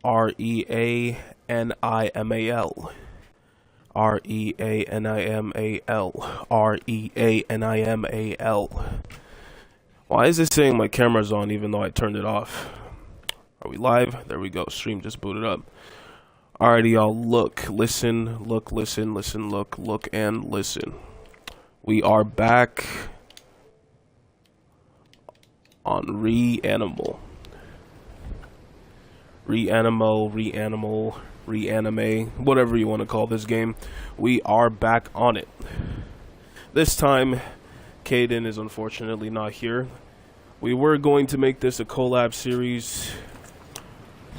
Reanimal. Reanimal. Reanimal. Why is it saying my camera's on even though I turned it off? Are we live? There we go. Stream just booted up. Alrighty, y'all. Look, listen, look, listen, listen, look, and listen. We are back on Reanimal. Reanimal, Reanime, whatever you want to call this game. We are back on it. This time, Caden is unfortunately not here. We were going to make this a collab series,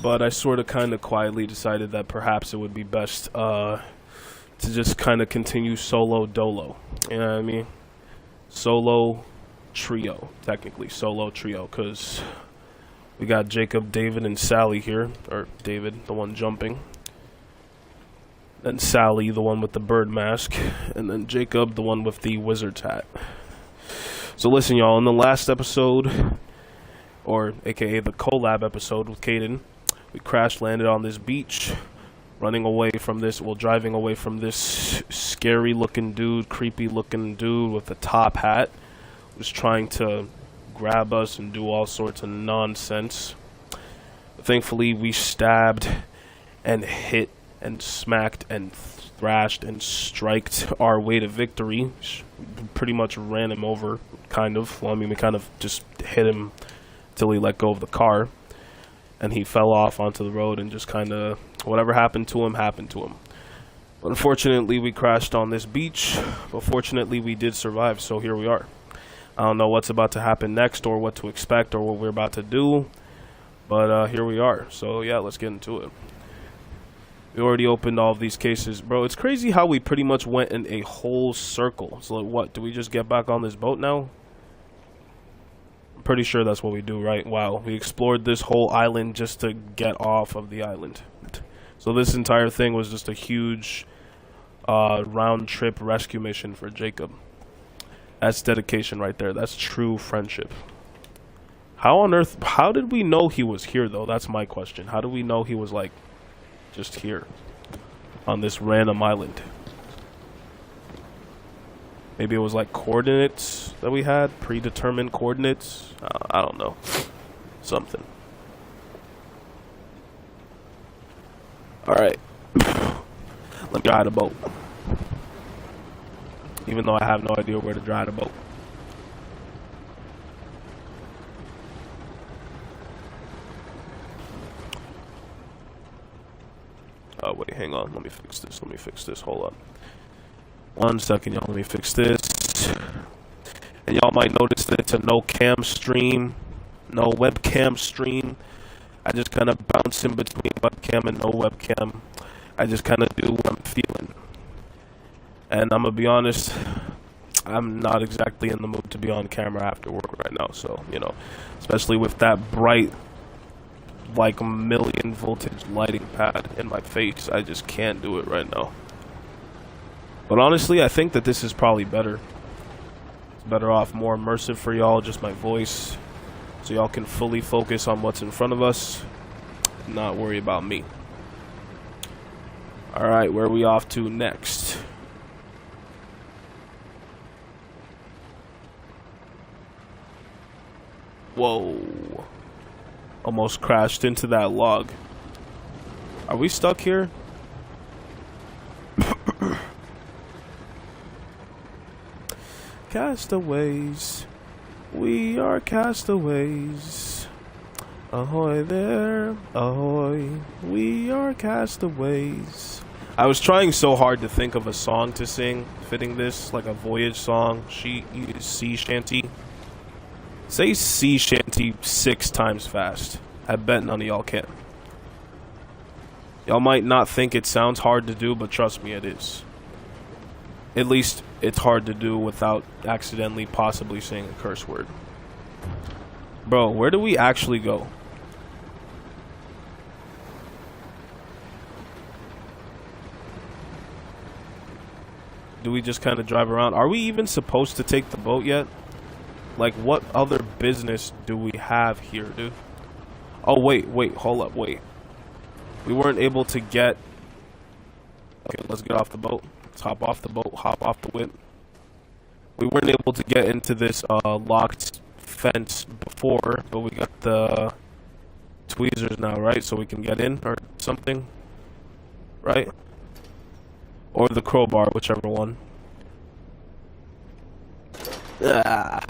but I sort of kind of quietly decided that perhaps it would be best to just kind of continue solo dolo. You know what I mean? Solo trio, technically. Solo trio, because we got Jacob, David, and Sally here. Or David, the one jumping. Then Sally, the one with the bird mask. And then Jacob, the one with the wizard's hat. So listen, y'all, in the last episode, or aka the collab episode with Caden, we crash landed on this beach, running away from this, well, driving away from this scary looking dude, creepy looking dude with a top hat, was trying to grab us and do all sorts of nonsense. Thankfully, we stabbed and hit and smacked and thrashed and striked our way to victory. Pretty much ran him over, kind of. Well, I mean, we kind of just hit him till he let go of the car. And he fell off onto the road and just kind of, whatever happened to him, happened to him. But unfortunately, we crashed on this beach. But fortunately, we did survive, so here we are. I don't know what's about to happen next or what to expect or what we're about to do. But here we are. So yeah, let's get into it. We already opened all of these cases. Bro, it's crazy how we pretty much went in a whole circle. So like, what, do we just get back on this boat now? I'm pretty sure that's what we do, right? Wow, we explored this whole island just to get off of the island. So this entire thing was just a huge round-trip rescue mission for Jacob. That's dedication right there. That's true friendship. How on earth, how did we know he was here, though? That's my question. How do we know he was, like, just here on this random island? Maybe it was like coordinates that we had, predetermined coordinates. I don't know, something. All right, let me drive the boat. Even though I have no idea where to drive the boat. Oh wait, hang on. Let me fix this. Let me fix this. Hold up. 1 second, y'all. Let me fix this. And y'all might notice that it's a no cam stream, no webcam stream. I just kind of bounce in between webcam and no webcam. I just kind of do what I'm feeling. And I'm gonna be honest, I'm not exactly in the mood to be on camera after work right now. So, you know, especially with that bright, like, million voltage lighting pad in my face, I just can't do it right now. But honestly, I think that this is probably better. It's better off, more immersive for y'all, just my voice, so y'all can fully focus on what's in front of us and not worry about me. Alright, where are we off to next? Whoa. Almost crashed into that log. Are we stuck here? Castaways, we are castaways. Ahoy there, ahoy, we are castaways. I was trying so hard to think of a song to sing fitting this, like a voyage song. Sea shanty. Say sea shanty 6 times fast. I bet none of y'all can. Y'all might not think it sounds hard to do, but trust me, it is. At least it's hard to do without accidentally possibly saying a curse word. Bro, where do we actually go? Do we just kind of drive around? Are we even supposed to take the boat yet? Like, what other business do we have here, dude? Oh, wait, hold up, wait. We weren't able to get... Okay, let's get off the boat. Let's hop off the boat, hop off the whip. We weren't able to get into this locked fence before, but we got the tweezers now, right? So we can get in or something, right? Or the crowbar, whichever one. Ah,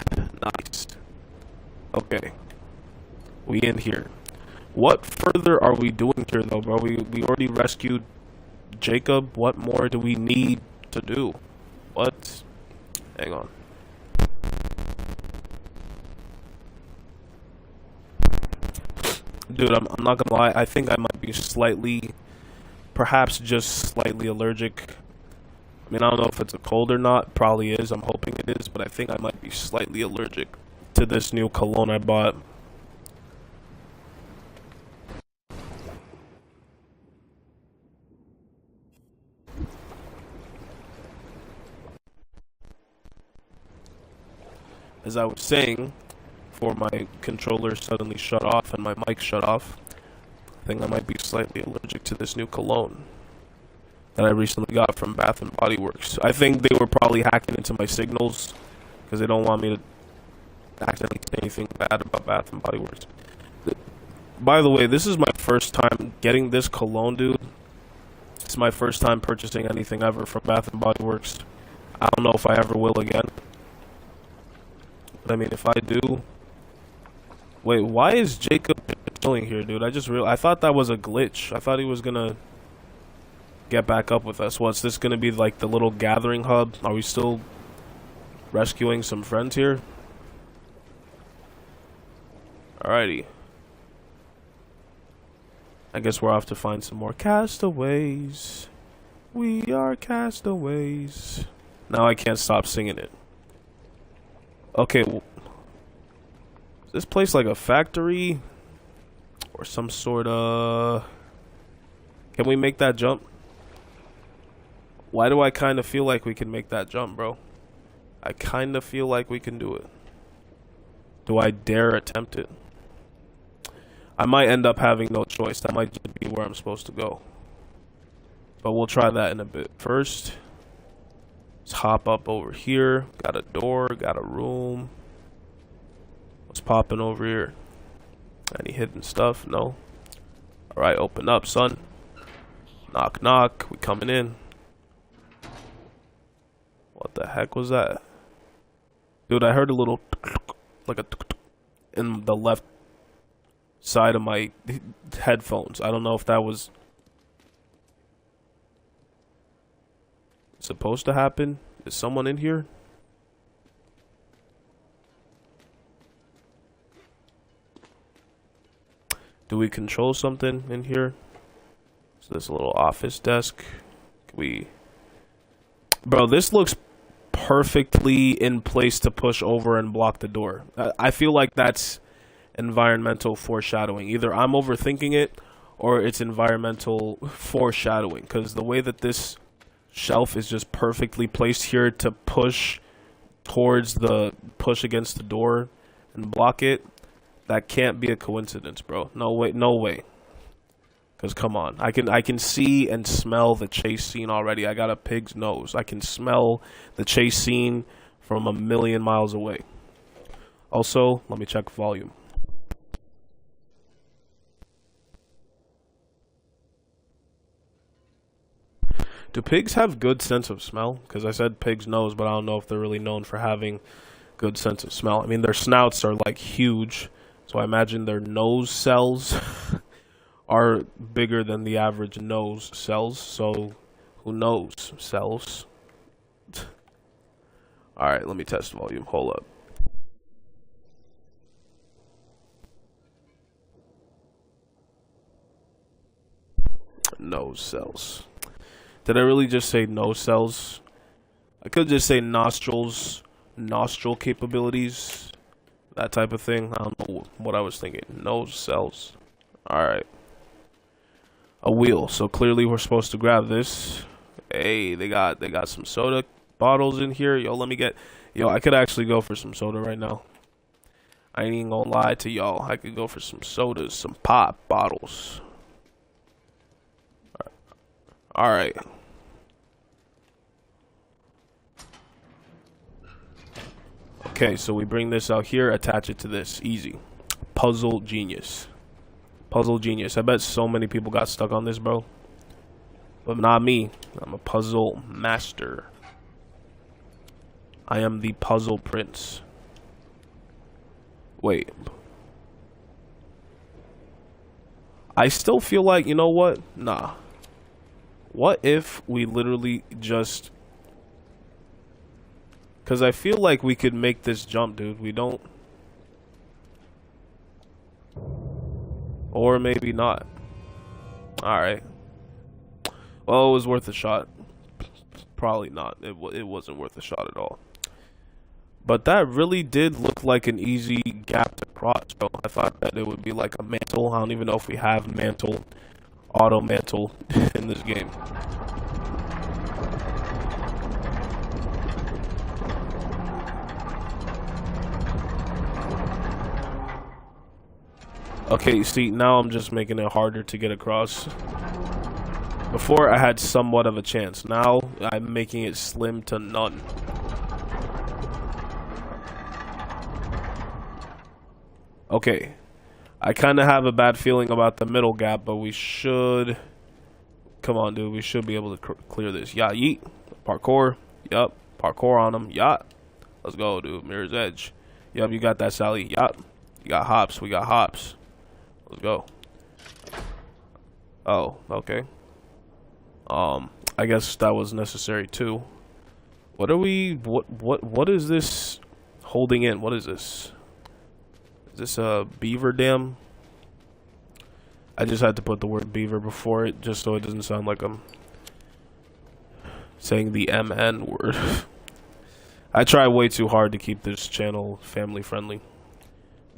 nice. Okay. We in here. What further are we doing here, though, bro? We already rescued Jacob. What more do we need to do? What? Hang on. Dude, I'm not gonna lie. I think I might be slightly, perhaps just slightly allergic. I mean, I don't know if it's a cold or not. Probably is. I'm hoping it is. But I think I might be slightly allergic to this new cologne I bought. As I was saying, before my controller suddenly shut off and my mic shut off, I think I might be slightly allergic to this new cologne that I recently got from Bath and Body Works. I think they were probably hacking into my signals because they don't want me to accidentally say anything bad about Bath and Body Works. By the way, this is my first time getting this cologne, dude. It's my first time purchasing anything ever from Bath and Body Works. I don't know if I ever will again. But I mean, if I do... Wait, why is Jacob chilling here, dude? I thought that was a glitch. I thought he was gonna get back up with us. What's this gonna be, like the little gathering hub? Are we still rescuing some friends here? Alrighty. I guess we're off to find some more castaways. We are castaways. Now I can't stop singing it. Okay, is this place like a factory? Or some sort of... Can we make that jump? Why do I kind of feel like we can make that jump, bro? I kind of feel like we can do it. Do I dare attempt it? I might end up having no choice. That might just be where I'm supposed to go. But we'll try that in a bit. First, let's hop up over here. Got a door, got a room. What's popping over here? Any hidden stuff? No. Alright, open up, son. Knock, knock. We coming in. What the heck was that? Dude, I heard a little like a in the left side of my headphones. I don't know if that was supposed to happen. Is someone in here? Do we control something in here? So this little office desk. Bro, this looks perfectly in place to push over and block the door. I feel like that's environmental foreshadowing. Either I'm overthinking it or it's environmental foreshadowing, because the way that this shelf is just perfectly placed here to push towards the push against the door and block it, that can't be a coincidence, bro. No way, no way. Because come on, I can see and smell the chase scene already. I got a pig's nose. I can smell the chase scene from a million miles away. Also, let me check volume. Do pigs have good sense of smell? Because I said pig's nose, but I don't know if they're really known for having good sense of smell. I mean, their snouts are like huge, so I imagine their nose cells are bigger than the average nose cells, so who knows? Cells. Alright, let me test volume. Hold up. Nose cells. Did I really just say nose cells? I could just say nostrils, nostril capabilities, that type of thing. I don't know what I was thinking. Nose cells. Alright. A wheel, so clearly we're supposed to grab this. Hey, they got some soda bottles in here. Yo, let me get... Yo, I could actually go for some soda right now. I ain't even gonna lie to y'all. I could go for some sodas, some pop bottles. Alright. Okay, so we bring this out here, attach it to this. Easy. Puzzle genius. Puzzle genius. I bet so many people got stuck on this, bro. But not me. I'm a puzzle master. I am the puzzle prince. Wait. I still feel like, you know what? Nah. What if we literally just... Because I feel like we could make this jump, dude. We don't... Or maybe not. Alright. Well, it was worth a shot. Probably not. It wasn't worth a shot at all. But that really did look like an easy gap to cross, bro. I thought that it would be like a mantle. I don't even know if we have mantle, auto mantle in this game. Okay, see, now I'm just making it harder to get across. Before, I had somewhat of a chance. Now, I'm making it slim to none. Okay. I kind of have a bad feeling about the middle gap, but we should... Come on, dude. We should be able to clear this. Yeah, yeet. Parkour. Yup. Parkour on him. Yacht. Let's go, dude. Mirror's Edge. Yup, you got that, Sally. Yacht. You got hops. We got hops. Let's go. Oh, okay. I guess that was necessary too. What are we? What is this holding in? What is this? Is this a beaver dam? I just had to put the word beaver before it, just so it doesn't sound like I'm saying the MN word. I try way too hard to keep this channel family friendly.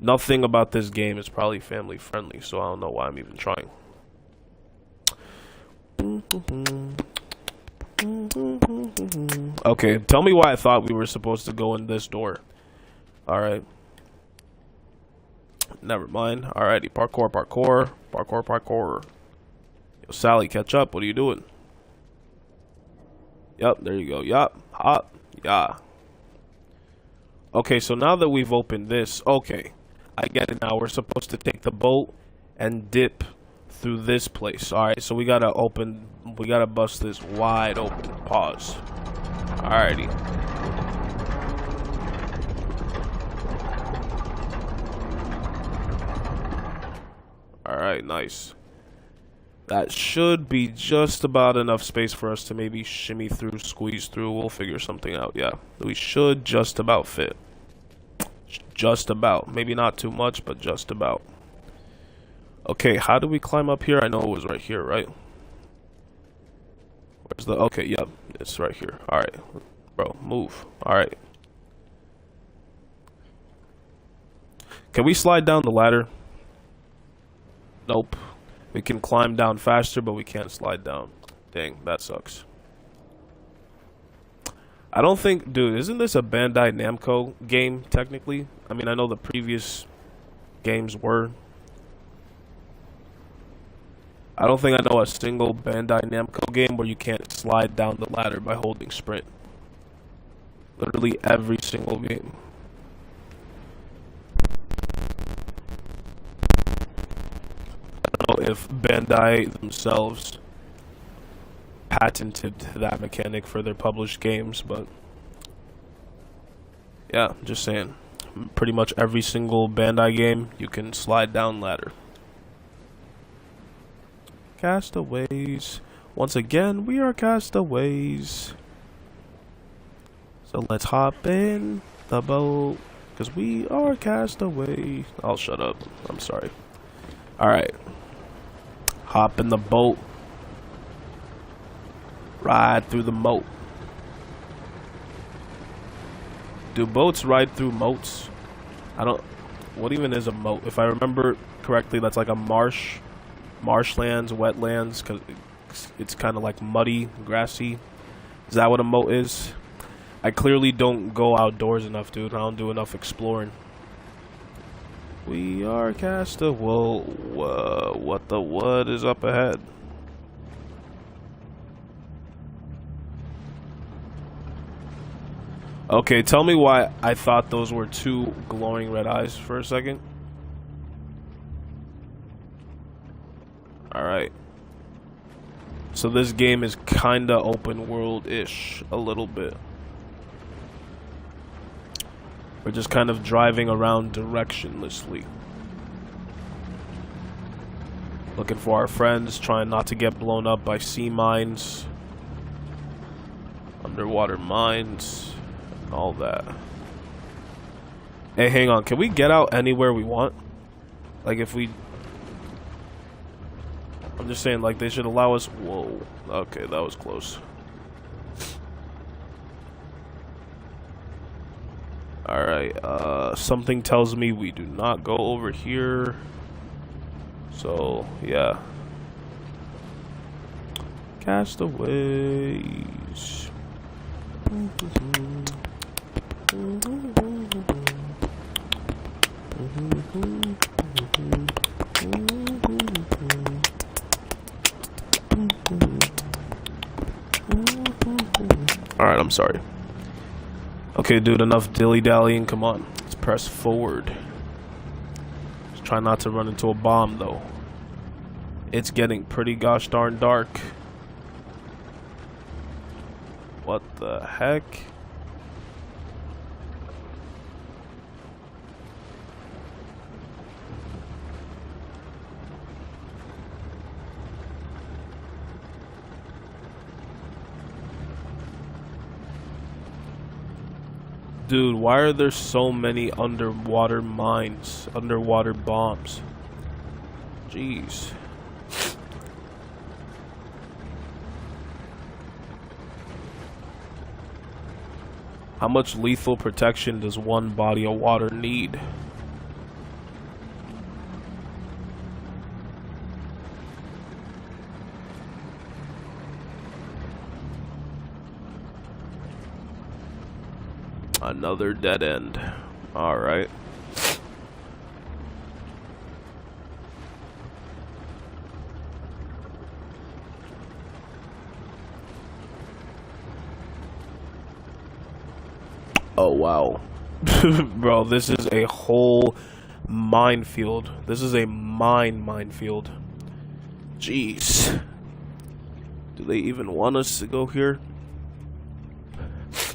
Nothing about this game is probably family friendly, so I don't know why I'm even trying. Okay, tell me why I thought we were supposed to go in this door. Alright. Never mind. Alrighty, parkour, parkour. Parkour, parkour. Yo, Sally, catch up. What are you doing? Yup, there you go. Yup. Hop. Yeah. Okay, so now that we've opened this, okay. I get it now. We're supposed to take the boat and dip through this place. Alright, so we gotta bust this wide open. Pause. Alrighty. Alright, nice. That should be just about enough space for us to maybe shimmy through, squeeze through. We'll figure something out, yeah. We should just about fit. Just about. Maybe not too much, but just about. Okay, how do we climb up here? I know it was right here, right? Where's the... Okay, yep. It's right here. Alright. Bro, move. Alright. Can we slide down the ladder? Nope. We can climb down faster, but we can't slide down. Dang, that sucks. I don't think... Dude, isn't this a Bandai Namco game, technically? I mean, I know the previous games were. I don't think I know a single Bandai Namco game where you can't slide down the ladder by holding sprint. Literally every single game. I don't know if Bandai themselves patented that mechanic for their published games, but yeah, just saying. Pretty much every single Bandai game, you can slide down ladder. Castaways. Once again, we are castaways. So let's hop in the boat, because we are castaways. I'll shut up. I'm sorry. Alright. Hop in the boat. Ride through the moat. Do boats ride through moats? I don't... What even is a moat? If I remember correctly, that's like a marshlands, wetlands, because it's kind of like muddy, grassy. Is that what a moat is? I clearly don't go outdoors enough, dude. I don't do enough exploring. We are castaway. Whoa, what is up ahead? Okay, tell me why I thought those were two glowing red eyes for a second. Alright. So this game is kinda open world-ish, a little bit. We're just kind of driving around directionlessly. Looking for our friends, trying not to get blown up by sea mines, underwater mines, and all that. Hey, hang on, can we get out anywhere we want? Like if we... I'm just saying, like, they should allow us... Whoa. Okay, that was close. Alright, something tells me we do not go over here. So, yeah. Castaways. Alright, I'm sorry. Okay, dude, enough dilly-dallying. Come on. Let's press forward. Just try not to run into a bomb, though. It's getting pretty gosh darn dark. What the heck? Dude, why are there so many underwater mines, underwater bombs? Jeez. How much lethal protection does one body of water need? Another dead end. Alright. Oh, wow. Bro, this is a whole minefield. This is a minefield. Jeez. Do they even want us to go here?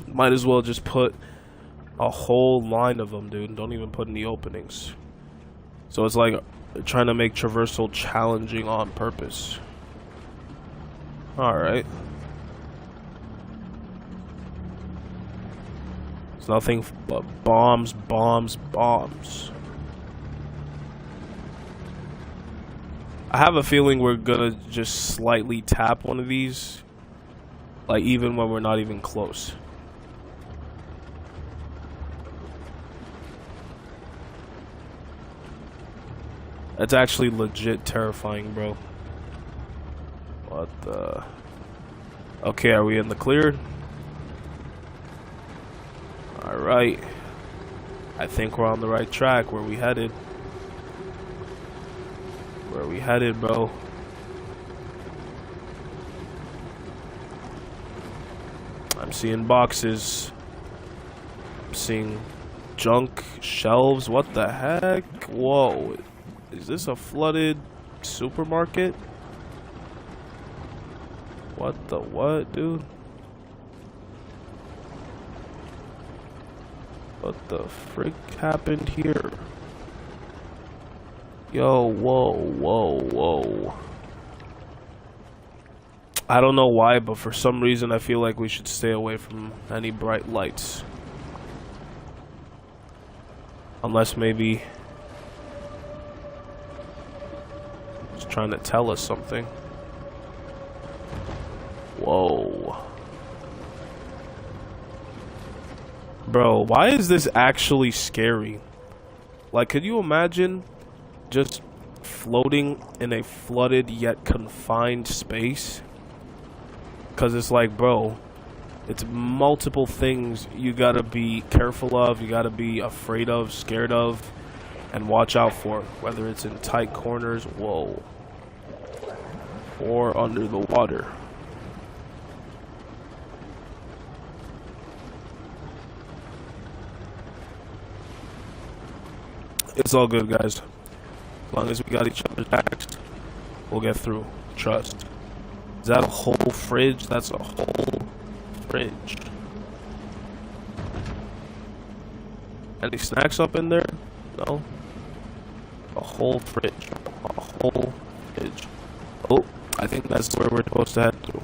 Might as well just put a whole line of them, dude. Don't even put any openings. So it's like trying to make traversal challenging on purpose. Alright. It's nothing but bombs, bombs, bombs. I have a feeling we're gonna just slightly tap one of these. Like even when we're not even close. That's actually legit terrifying, bro. What the... Okay, are we in the clear? Alright. I think we're on the right track. Where we headed? Where we headed, bro? I'm seeing boxes. I'm seeing junk shelves. What the heck? Whoa. Is this a flooded supermarket? What the what, dude? What the frick happened here? Yo, whoa, whoa, whoa. I don't know why, but for some reason I feel like we should stay away from any bright lights. Unless maybe... trying to tell us something. Whoa. Bro, why is this actually scary? Like, could you imagine just floating in a flooded yet confined space? Because it's like, bro, it's multiple things you gotta be careful of, you gotta be afraid of, scared of, and watch out for. Whether it's in tight corners, whoa, or under the water. It's all good, guys. As long as we got each other's backs, we'll get through. Trust. Is that a whole fridge? That's a whole fridge. Any snacks up in there? No. A whole fridge. A whole fridge. Oh, I think that's where we're supposed to head through.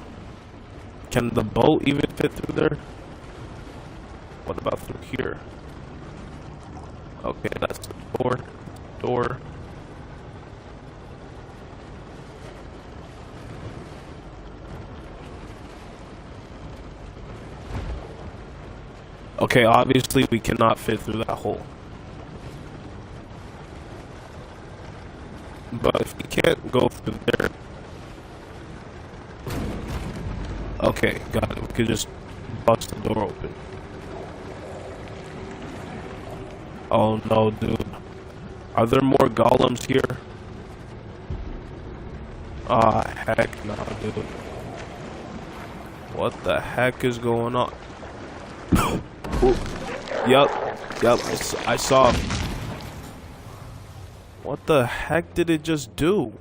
Can the boat even fit through there? What about through here? Okay, that's the door. Door. Okay, obviously we cannot fit through that hole. But if we can't go through there... Okay, got it. We could just bust the door open. Oh no, dude. Are there more golems here? Ah, heck no, dude. What the heck is going on? Yep, I saw him. What the heck did it just do?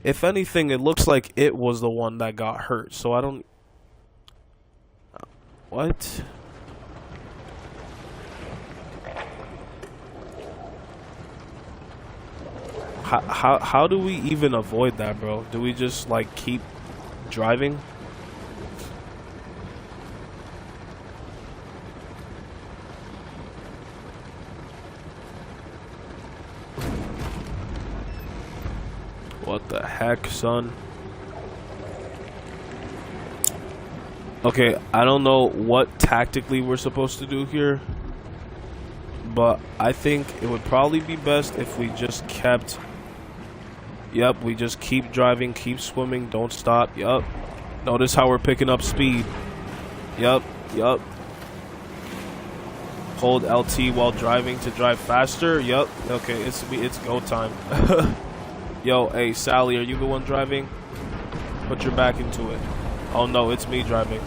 If anything, it looks like it was the one that got hurt, so I don't... What? How do we even avoid that, bro? Do we just, like, keep driving? What the heck, son? Okay, I don't know what tactically we're supposed to do here, but I think it would probably be best if we just kept... Yep, we just keep driving, keep swimming, don't stop. Yep. Notice how we're picking up speed. Yep. Hold LT while driving to drive faster. Yep. Okay, it's go time. Yo, hey, Sally, are you the one driving? Put your back into it. Oh no, it's me driving.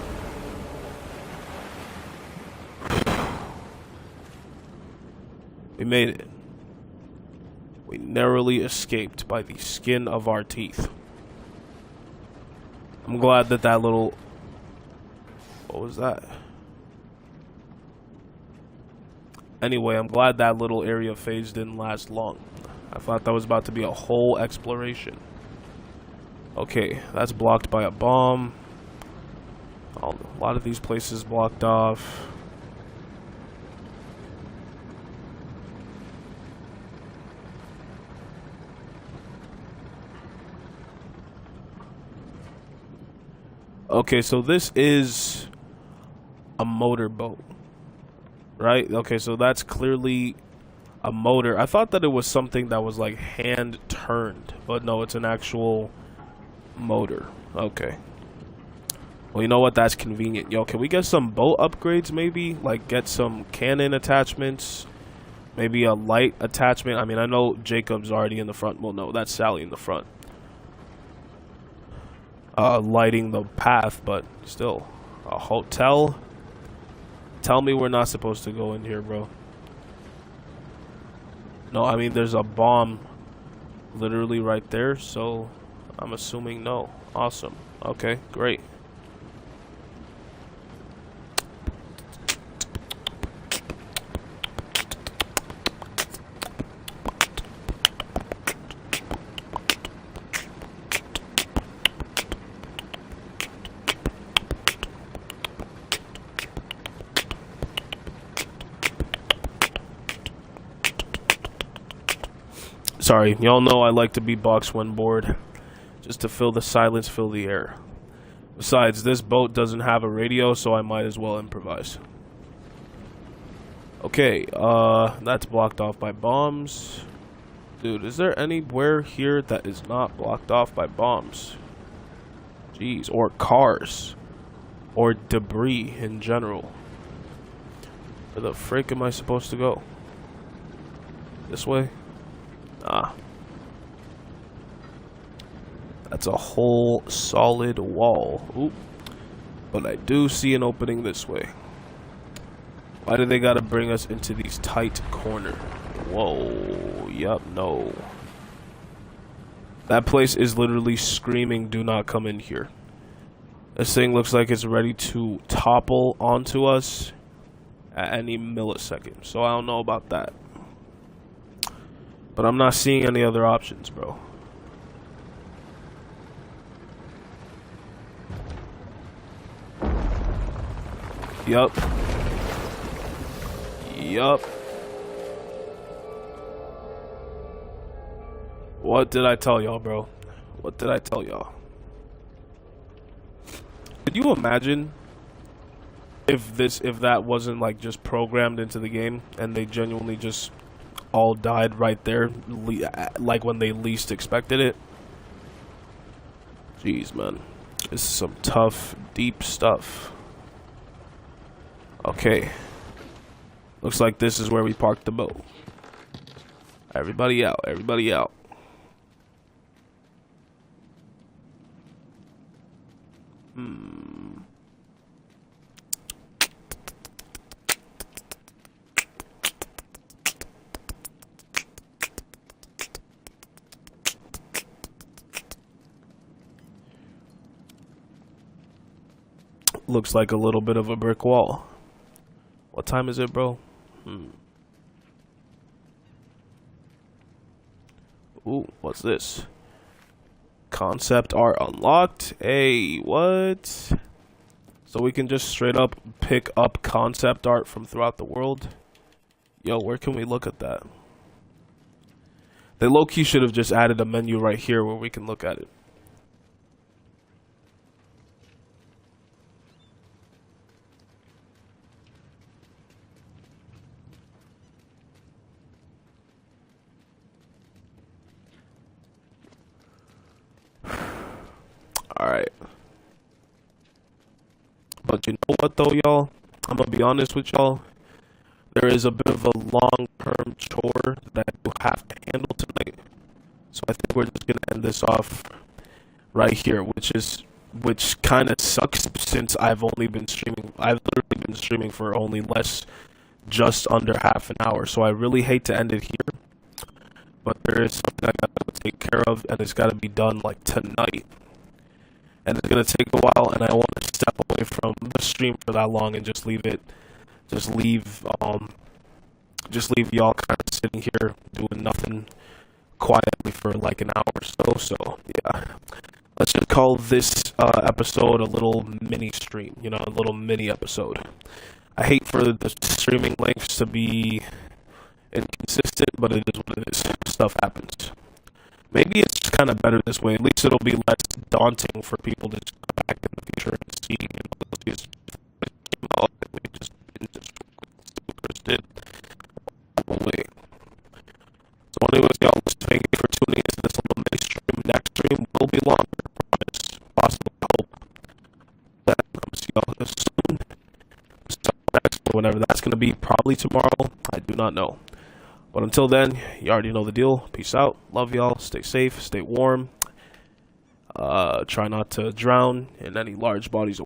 We made it. We narrowly escaped by the skin of our teeth. I'm glad that that little... What was that? Anyway, I'm glad that little area phase didn't last long. I thought that was about to be a whole exploration. Okay, that's blocked by a bomb. A lot of these places blocked off. Okay, so this is a motorboat, right? Okay, so that's clearly a motor. I thought that it was something that was like hand turned, but no, it's an actual motor. Okay. Well, you know what? That's convenient. Yo, can we get some boat upgrades maybe? Like get some cannon attachments, maybe a light attachment. I mean, I know Jacob's already in the front. Well, no, that's Sally in the front. Lighting the path, but still. A hotel? Tell me we're not supposed to go in here, bro. No, I mean, there's a bomb literally right there, so I'm assuming no. Awesome. Okay, great. Sorry, y'all know I like to beatbox when bored. Just to fill the silence, fill the air. Besides, this boat doesn't have a radio, so I might as well improvise. Okay, that's blocked off by bombs. Dude, is there anywhere here that is not blocked off by bombs? Jeez, or cars. Or debris in general. Where the frick am I supposed to go? This way? Ah. That's a whole solid wall. Oop. But I do see an opening this way. Why do they gotta bring us into these tight corners? Whoa. Yup, no. That place is literally screaming, do not come in here. This thing looks like it's ready to topple onto us at any millisecond. So I don't know about that. But I'm not seeing any other options, bro. Yup. Yup. What did I tell y'all, bro? What did I tell y'all? Could you imagine if that wasn't like just programmed into the game and they genuinely just all died right there, like when they least expected it? Jeez, man. This is some tough, deep stuff. Okay. Looks like this is where we parked the boat. Everybody out, everybody out. Looks like a little bit of a brick wall. What time is it, bro? Ooh, what's this? Concept art unlocked. Hey, what? So we can just straight up pick up concept art from throughout the world? Yo, where can we look at that? They low-key should have just added a menu right here where we can look at it. Alright. But you know what though, y'all? I'm gonna be honest with y'all. There is a bit of a long-term chore that you have to handle tonight. So I think we're just gonna end this off right here, which kind of sucks since I've only been streaming. I've literally been streaming for only just under half an hour. So I really hate to end it here. But there is something I gotta take care of, and it's gotta be done like tonight. And it's gonna take a while, and I want to step away from the stream for that long and just leave y'all kind of sitting here doing nothing quietly for like an hour or so. So yeah, let's just call this episode a little mini stream. You know, a little mini episode. I hate for the streaming lengths to be inconsistent, but it is what it is. Stuff happens. Maybe it's just kind of better this way. At least it'll be less daunting for people to just come back in the future and see, you know, these came out and we just did. Wait. So anyways, y'all, thank you for tuning into this little mini stream. Next stream will be longer, I promise. Possibly, I hope that I'm see y'all soon. So next, whenever that's gonna be, probably tomorrow. I do not know. But until then, you already know the deal. Peace out. Love y'all. Stay safe. Stay warm. Try not to drown in any large bodies of